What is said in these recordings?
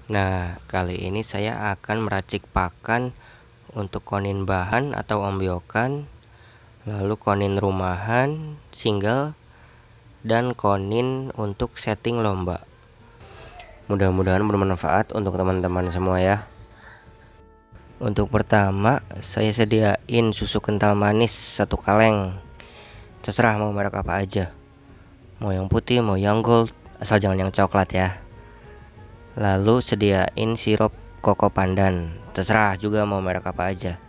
Nah, kali ini saya akan meracik pakan untuk konin bahan atau ombyokan, lalu konin rumahan, single, dan konin untuk setting lomba. Mudah-mudahan bermanfaat untuk teman-teman semua ya. Untuk pertama, saya sediain susu kental manis 1 kaleng. Terserah mau merek apa aja. Mau yang putih, mau yang gold, asal jangan yang coklat ya. Lalu sediain sirup koko pandan, terserah juga mau merek apa aja.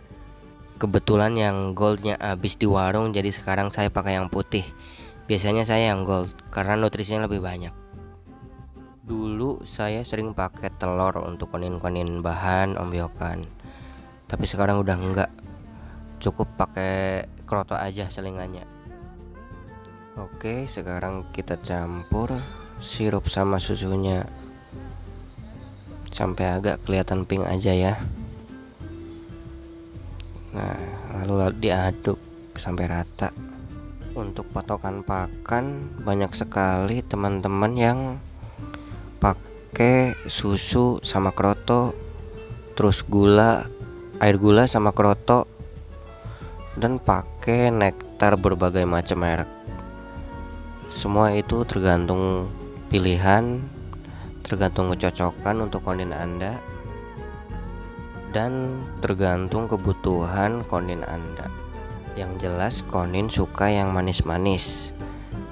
Kebetulan yang goldnya habis di warung, jadi sekarang saya pakai yang putih. Biasanya saya yang gold karena nutrisinya lebih banyak. Dulu saya sering pakai telur untuk konin-konin bahan ombyokan, tapi sekarang udah enggak. Cukup pakai kroto aja selingannya. Oke, sekarang kita campur sirup sama susunya sampai agak kelihatan pink aja ya. Nah, lalu diaduk sampai rata. Untuk patokan pakan, banyak sekali teman-teman yang pakai susu sama kroto, terus air gula sama kroto, dan pakai nektar berbagai macam merek. Semua itu tergantung pilihan, tergantung kecocokan untuk konin Anda, dan tergantung kebutuhan konin Anda. Yang jelas konin suka yang manis-manis.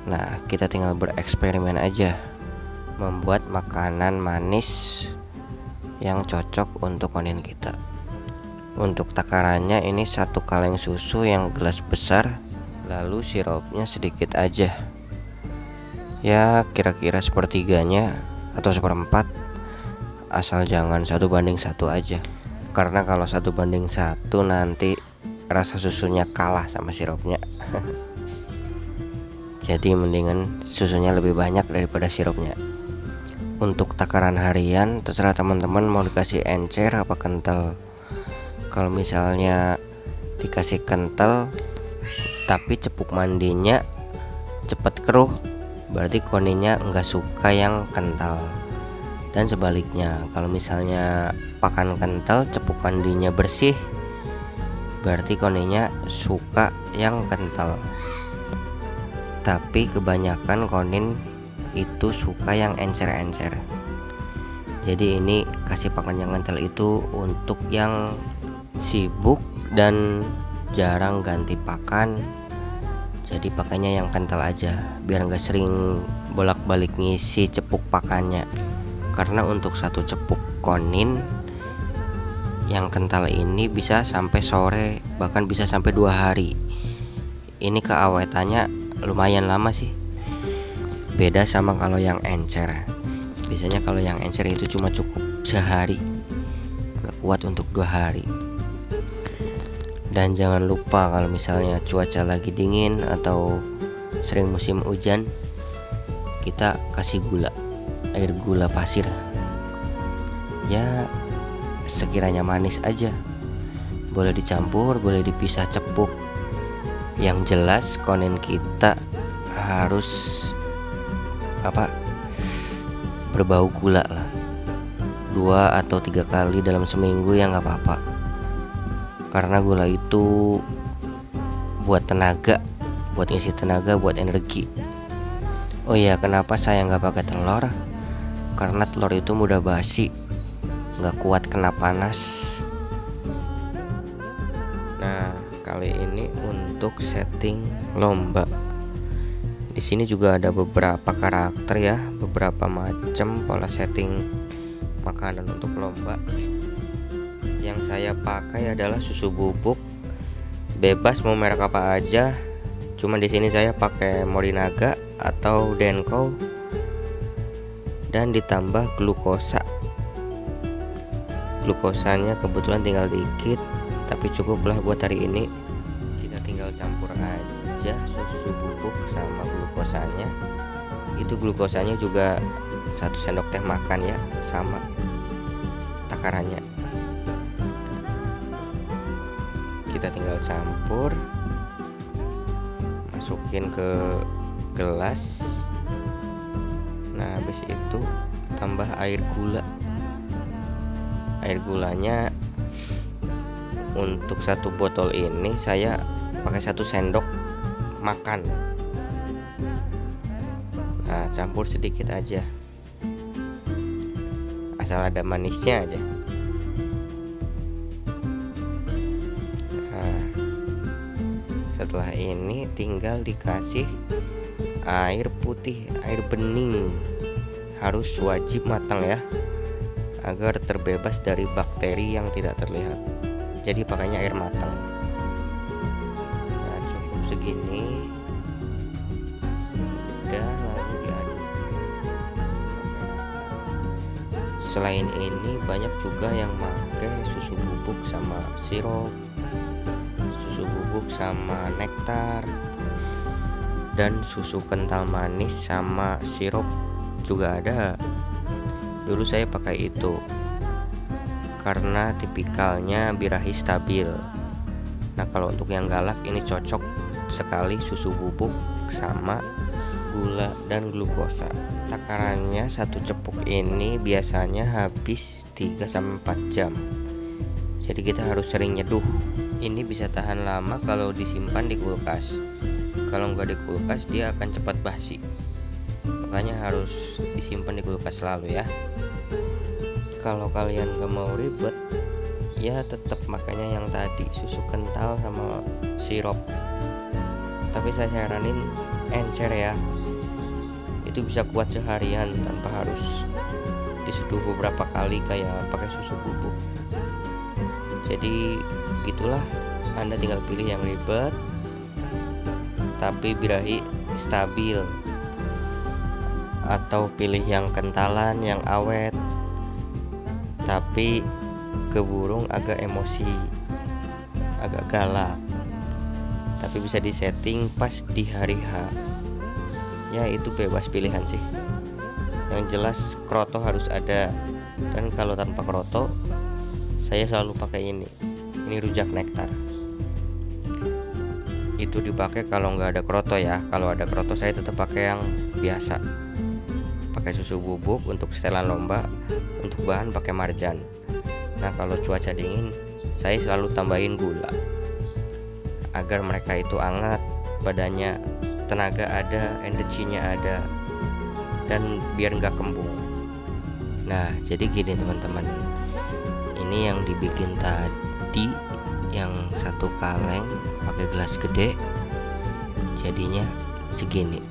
Nah, kita tinggal bereksperimen aja, membuat makanan manis yang cocok untuk konin kita. Untuk takarannya ini 1 kaleng susu yang gelas besar, lalu sirupnya sedikit aja, ya kira-kira sepertiganya atau 1/4, asal jangan 1:1 aja, karena kalau 1:1 nanti rasa susunya kalah sama sirupnya. Jadi mendingan susunya lebih banyak daripada sirupnya. Untuk takaran harian terserah teman-teman mau dikasih encer apa kental. Kalau misalnya dikasih kental tapi cepuk mandinya cepat keruh, berarti koninnya enggak suka yang kental. Dan sebaliknya, kalau misalnya pakan kental cepuk mandinya bersih, berarti koninnya suka yang kental. Tapi kebanyakan konin itu suka yang encer-encer. Jadi ini kasih pakan yang kental itu untuk yang sibuk dan jarang ganti pakan. Jadi pakainya yang kental aja, biar gak sering bolak-balik ngisi cepuk pakannya. Karena untuk 1 cepuk konin yang kental ini bisa sampai sore, bahkan bisa sampai 2 hari. Ini keawetannya lumayan lama sih. Beda sama kalau yang encer. Biasanya kalau yang encer itu cuma cukup sehari, gak kuat untuk 2 hari. Dan jangan lupa kalau misalnya cuaca lagi dingin atau sering musim hujan, kita kasih air gula pasir. Ya sekiranya manis aja, boleh dicampur, boleh dipisah cepuk. Yang jelas konin kita harus berbau gula lah, 2 atau 3 kali dalam seminggu ya gak apa-apa. Karena gula itu buat tenaga, buat ngisi tenaga, buat energi. Oh iya, kenapa saya gak pakai telur? Karena telur itu mudah basi, gak kuat kena panas. Nah, kali ini untuk setting lomba. Di sini juga ada beberapa karakter ya, beberapa macam pola setting makanan untuk lomba. Yang saya pakai adalah susu bubuk, bebas mau merek apa aja. Cuma di sini saya pakai Morinaga atau Denko, dan ditambah glukosa. Glukosanya kebetulan tinggal dikit, tapi cukuplah buat hari ini. Kita tinggal campur aja susu bubuk sama glukosanya. Itu glukosanya juga 1 sendok teh makan ya, sama takarannya. Kita tinggal campur, masukin ke gelas. Nah, habis itu tambah air gula Air gulanya untuk satu botol ini saya pakai 1 sendok makan. Nah, campur sedikit aja, asal ada manisnya aja. Nah, setelah ini tinggal dikasih air putih, air bening. Harus wajib matang ya, agar terbebas dari bakteri yang tidak terlihat. Jadi pakainya air matang. Nah, cukup segini. Udah, lalu diaduk. Selain ini banyak juga yang pakai susu bubuk sama sirup, susu bubuk sama nektar, dan susu kental manis sama sirup juga ada. Dulu saya pakai itu karena tipikalnya birahi stabil. Nah, kalau untuk yang galak ini cocok sekali susu bubuk sama gula dan glukosa. Takarannya 1 cepuk ini biasanya habis 3-4 jam. Jadi kita harus sering nyeduh. Ini bisa tahan lama kalau disimpan di kulkas. Kalau nggak di kulkas dia akan cepat basi. Makanya harus disimpan di kulkas selalu ya. Kalau kalian gak mau ribet, ya tetap makanya yang tadi, susu kental sama sirup. Tapi saya saranin encer ya. Itu bisa kuat seharian tanpa harus diseduh beberapa kali kayak pakai susu bubuk. Jadi itulah, Anda tinggal pilih yang ribet tapi birahi stabil, atau pilih yang kentalan, yang awet tapi keburung agak emosi, agak galak. Tapi bisa disetting pas di hari H. Ya itu bebas pilihan sih. Yang jelas kroto harus ada. Dan kalau tanpa kroto, saya selalu pakai ini. Ini rujak nektar. Itu dipakai kalau nggak ada kroto ya. Kalau ada kroto saya tetap pakai yang biasa. Pakai susu bubuk untuk setelan lomba, untuk bahan pakai marjan. Nah, kalau cuaca dingin saya selalu tambahin gula agar mereka itu hangat badannya, tenaga ada, energinya ada, dan biar nggak kembung. Nah, jadi gini teman-teman, ini yang dibikin tadi yang 1 kaleng pakai gelas gede, jadinya segini,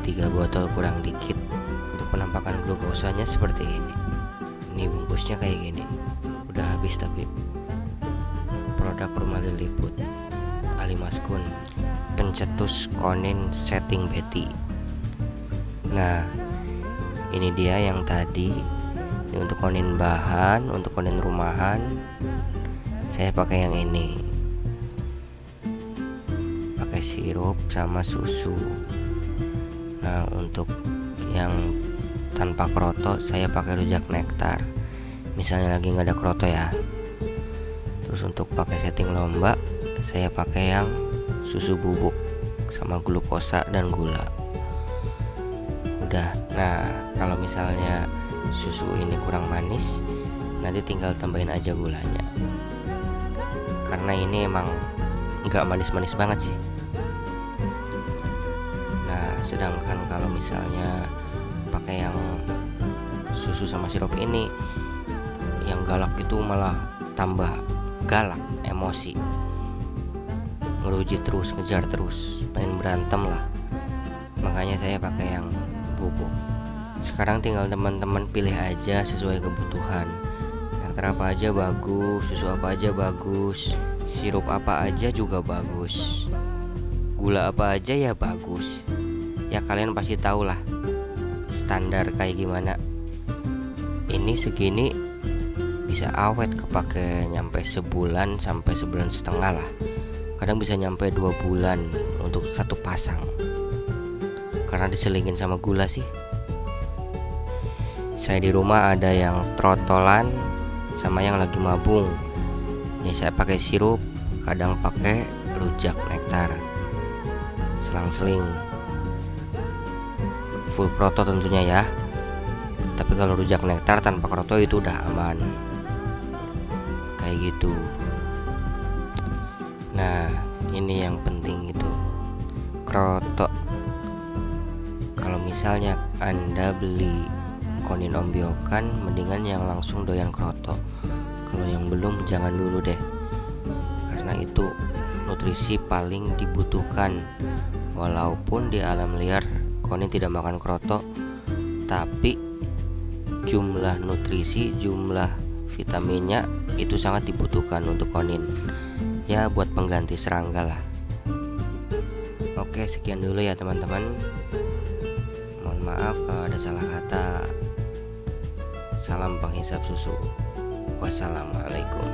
3 botol kurang dikit. Penampakan glukosanya seperti ini. Ini bungkusnya kayak gini. Udah habis tapi. Produk Rumah Lilliput, Alimaskun, pencetus konin setting Betty. Nah, ini dia yang tadi. Ini untuk konin bahan, untuk konin rumahan. Saya pakai yang ini. Pakai sirup sama susu. Nah, untuk yang tanpa kroto saya pakai rujak nektar, misalnya lagi nggak ada kroto ya. Terus untuk pakai setting lomba saya pakai yang susu bubuk sama glukosa dan gula. Udah. Nah, kalau misalnya susu ini kurang manis, nanti tinggal tambahin aja gulanya, karena ini emang nggak manis-manis banget sih. Nah, sedangkan kalau misalnya pakai yang susu sama sirup ini, yang galak itu malah tambah galak, emosi, ngeruji terus, ngejar terus, pengen berantem lah. Makanya saya pakai yang bubuk. Sekarang tinggal teman-teman pilih aja sesuai kebutuhan. Nektar apa aja bagus, susu apa aja bagus, sirup apa aja juga bagus, gula apa aja ya bagus. Ya kalian pasti tahu lah standar kayak gimana. Ini segini bisa awet kepake nyampe sebulan sampai 1,5 bulan lah. Kadang bisa nyampe 2 bulan untuk 1 pasang, karena diselingin sama gula sih. Saya di rumah ada yang trotolan sama yang lagi mabung. Ini saya pakai sirup, kadang pakai rujak nektar, selang-seling. Full kroto tentunya ya. Tapi kalau rujak nektar tanpa kroto itu udah aman. kayak gitu. Nah, ini yang penting itu kroto. Kalau misalnya Anda beli konin ombyokan, mendingan yang langsung doyan kroto. Kalau yang belum, jangan dulu deh, karena itu nutrisi paling dibutuhkan. Walaupun di alam liar konin tidak makan kroto, tapi jumlah nutrisi, jumlah vitaminnya itu sangat dibutuhkan untuk konin. Ya, buat pengganti serangga lah. Oke, sekian dulu ya teman-teman. Mohon maaf kalau ada salah kata. Salam penghisap susu. Wassalamualaikum.